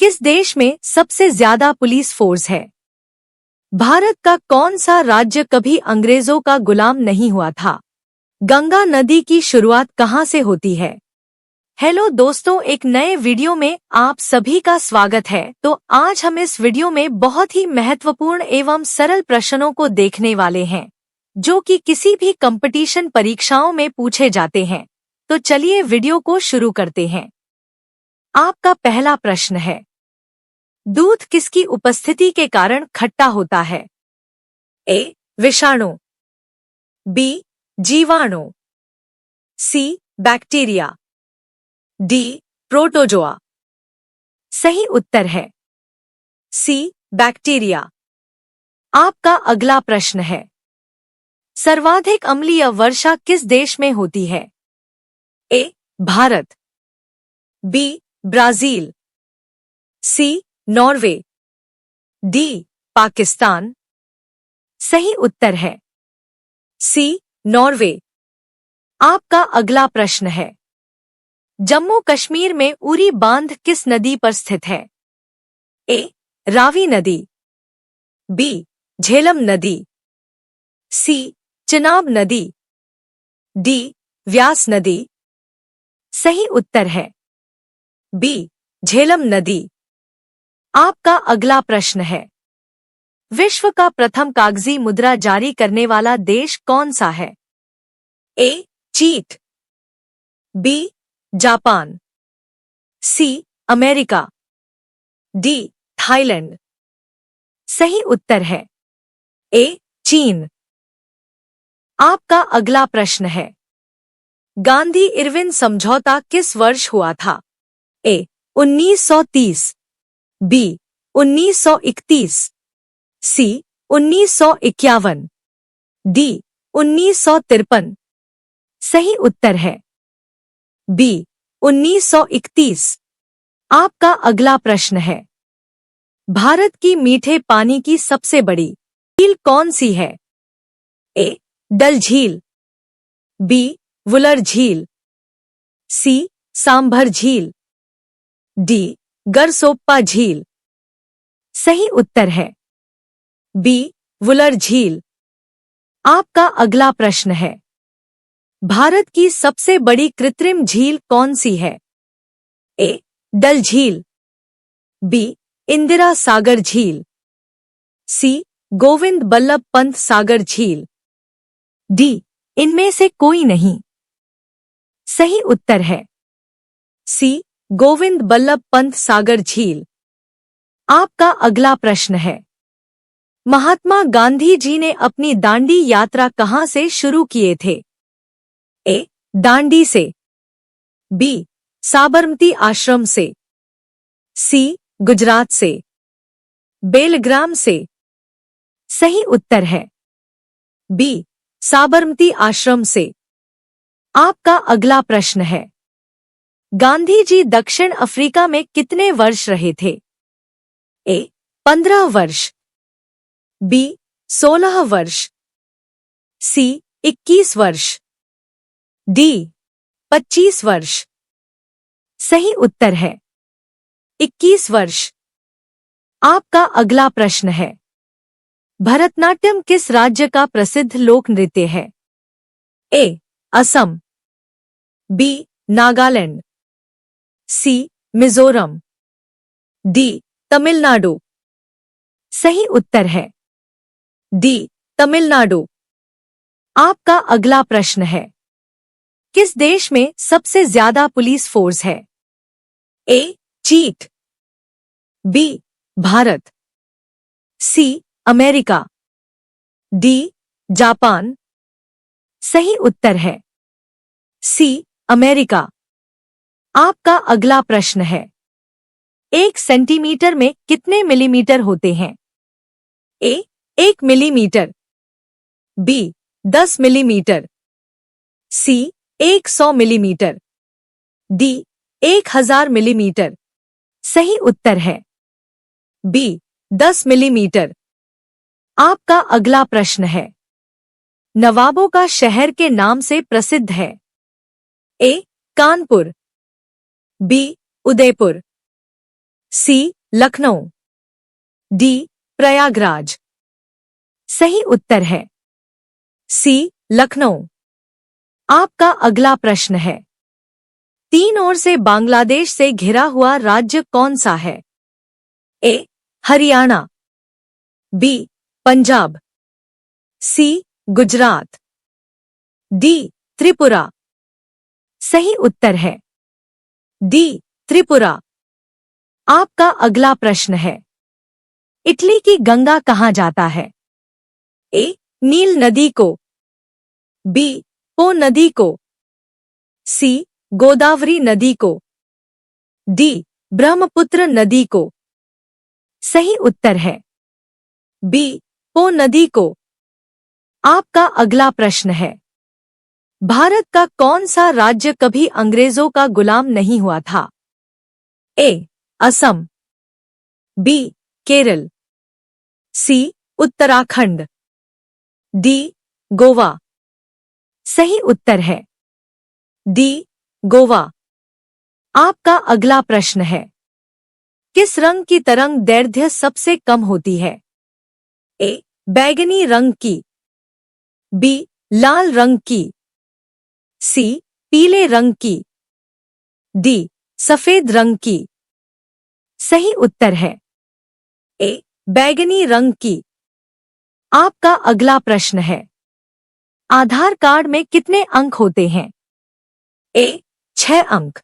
किस देश में सबसे ज्यादा पुलिस फोर्स है? भारत का कौन सा राज्य कभी अंग्रेजों का गुलाम नहीं हुआ था? गंगा नदी की शुरुआत कहाँ से होती है? हेलो दोस्तों, एक नए वीडियो में आप सभी का स्वागत है। तो आज हम इस वीडियो में बहुत ही महत्वपूर्ण एवं सरल प्रश्नों को देखने वाले हैं, जो कि किसी भी कंपटीशन परीक्षाओं में पूछे जाते हैं। तो चलिए वीडियो को शुरू करते हैं। आपका पहला प्रश्न है, दूध किसकी उपस्थिति के कारण खट्टा होता है? ए. विषाणु, बी. जीवाणु, सी. Bacteria, D. प्रोटोजोआ। सही उत्तर है सी. बैक्टीरिया। आपका अगला प्रश्न है, सर्वाधिक अम्लीय वर्षा किस देश में होती है? A. Bharat, B. Brazil, C. Norway, D. Pakistan. सही उत्तर है सी. नॉर्वे। आपका अगला प्रश्न है, जम्मू कश्मीर में उरी बांध किस नदी पर स्थित है? ए. रावी नदी, बी. झेलम नदी, सी. चिनाब नदी, डी. व्यास नदी। सही उत्तर है बी. झेलम नदी। आपका अगला प्रश्न है, विश्व का प्रथम कागजी मुद्रा जारी करने वाला देश कौन सा है? ए. चीन, B. Japan, C. America, D. Thailand. सही उत्तर है ए. चीन। आपका अगला प्रश्न है, गांधी इरविन समझौता किस वर्ष हुआ था? ए. 1930, बी. 1931, सी. 1951, डी. 1953। सही उत्तर है बी. 1931। आपका अगला प्रश्न है, भारत की मीठे पानी की सबसे बड़ी झील कौन सी है? ए. डल झील, बी. वुलर झील, सी. सांभर झील, डी. गरसोप्पा झील। सही उत्तर है बी. वुलर झील। आपका अगला प्रश्न है, भारत की सबसे बड़ी कृत्रिम झील कौन सी है? ए. डल झील, बी. इंदिरा सागर झील, सी. गोविंद बल्लभ पंत सागर झील, डी. इनमें से कोई नहीं। सही उत्तर है सी. गोविंद बल्लभ पंत सागर झील। आपका अगला प्रश्न है, महात्मा गांधी जी ने अपनी दांडी यात्रा कहां से शुरू किए थे? ए. दांडी से, बी. साबरमती आश्रम से, सी. गुजरात से, बेलग्राम से। सही उत्तर है बी. साबरमती आश्रम से। आपका अगला प्रश्न है, गांधी जी दक्षिण अफ्रीका में कितने वर्ष रहे थे? ए. 15 वर्ष, बी. 16 वर्ष, सी. 21 वर्ष, डी. 25 वर्ष। सही उत्तर है 21 वर्ष। आपका अगला प्रश्न है, भरतनाट्यम किस राज्य का प्रसिद्ध लोक नृत्य है? ए. असम, बी. नागालैंड, सी. मिजोरम, डी. तमिलनाडु। सही उत्तर है डी. तमिलनाडु। आपका अगला प्रश्न है, किस देश में सबसे ज्यादा पुलिस फोर्स है? ए. चीन, B. Bharat, C. America, D. Japan. सही उत्तर है सी. अमेरिका। आपका अगला प्रश्न है, 1 सेंटीमीटर में कितने मिलीमीटर होते हैं? ए. 1 मिलीमीटर, बी. 10 मिलीमीटर, सी. 100 मिलीमीटर, डी. 1000 मिलीमीटर। सही उत्तर है बी. 10 मिलीमीटर। आपका अगला प्रश्न है, नवाबों का शहर के नाम से प्रसिद्ध है? ए. कानपुर, बी. उदयपुर, सी लखनऊ, डी प्रयागराज। सही उत्तर है सी लखनऊ। आपका अगला प्रश्न है, तीन ओर से बांग्लादेश से घिरा हुआ राज्य कौन सा है? ए हरियाणा, बी पंजाब, सी गुजरात, डी त्रिपुरा। सही उत्तर है डी त्रिपुरा। आपका अगला प्रश्न है, इटली की गंगा कहाँ जाता है? ए नील नदी को, बी पो नदी को, सी गोदावरी नदी को, डी ब्रह्मपुत्र नदी को। सही उत्तर है बी पो नदी को। आपका अगला प्रश्न है, भारत का कौन सा राज्य कभी अंग्रेजों का गुलाम नहीं हुआ था? ए असम, बी केरल, सी उत्तराखंड, डी गोवा। सही उत्तर है डी गोवा। आपका अगला प्रश्न है, किस रंग की तरंग दैर्ध्य सबसे कम होती है? ए बैंगनी रंग की, बी लाल रंग की, सी पीले रंग की, डी सफेद रंग की। सही उत्तर है ए बैंगनी रंग की। आपका अगला प्रश्न है, आधार कार्ड में कितने अंक होते हैं? ए 6 अंक,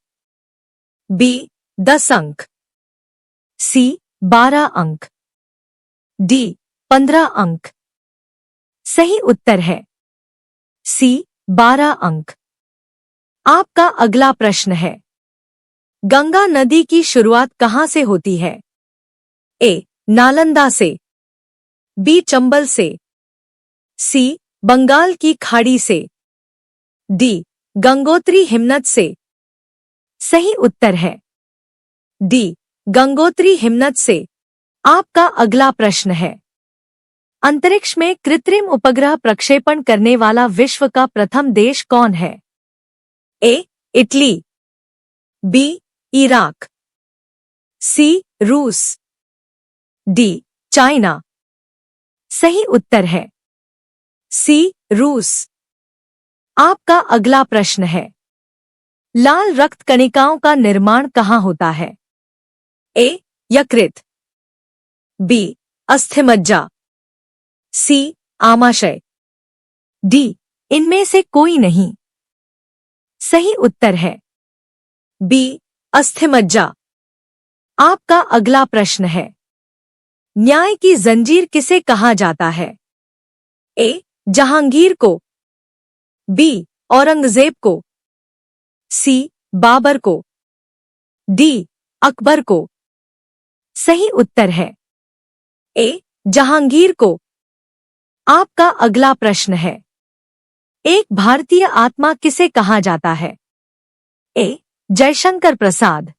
बी 10 अंक, सी 12 अंक, डी 15 अंक। सही उत्तर है सी 12 अंक। आपका अगला प्रश्न है, गंगा नदी की शुरुआत कहाँ से होती है? ए नालंदा से, बी चंबल से, सी बंगाल की खाड़ी से, डी गंगोत्री हिमनद से। सही उत्तर है डी गंगोत्री हिमनद से। आपका अगला प्रश्न है, अंतरिक्ष में कृत्रिम उपग्रह प्रक्षेपण करने वाला विश्व का प्रथम देश कौन है? ए इटली, बी इराक, सी रूस, डी चाइना। सही उत्तर है सी रूस। आपका अगला प्रश्न है, लाल रक्त कणिकाओं का निर्माण कहाँ होता है? ए यकृत, बी अस्थिमज्जा, सी आमाशय, डी इनमें से कोई नहीं। सही उत्तर है बी अस्थिमज्जा। आपका अगला प्रश्न है, न्याय की जंजीर किसे कहा जाता है? ए जहांगीर को, बी औरंगजेब को, सी बाबर को, डी अकबर को। सही उत्तर है ए जहांगीर को। आपका अगला प्रश्न है, एक भारतीय आत्मा किसे कहा जाता है? ए जयशंकर प्रसाद,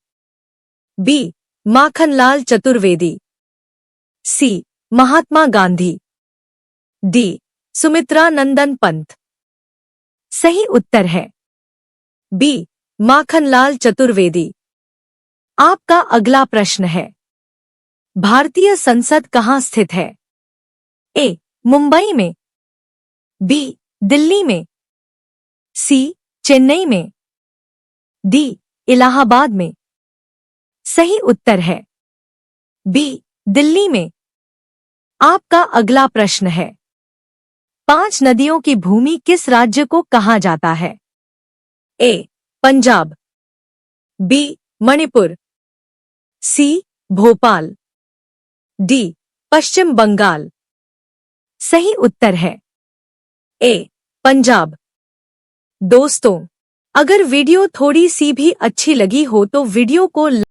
बी माखनलाल चतुर्वेदी, सी महात्मा गांधी, डी सुमित्रा नंदन पंत। सही उत्तर है बी माखनलाल चतुर्वेदी। आपका अगला प्रश्न है, भारतीय संसद कहाँ स्थित है? ए मुंबई में, बी दिल्ली में, सी चेन्नई में, डी इलाहाबाद में। सही उत्तर है बी दिल्ली में। आपका अगला प्रश्न है, 5 नदियों की भूमि किस राज्य को कहा जाता है? ए पंजाब, बी मणिपुर, सी भोपाल, डी पश्चिम बंगाल। सही उत्तर है ए पंजाब। दोस्तों, अगर वीडियो थोड़ी सी भी अच्छी लगी हो तो वीडियो को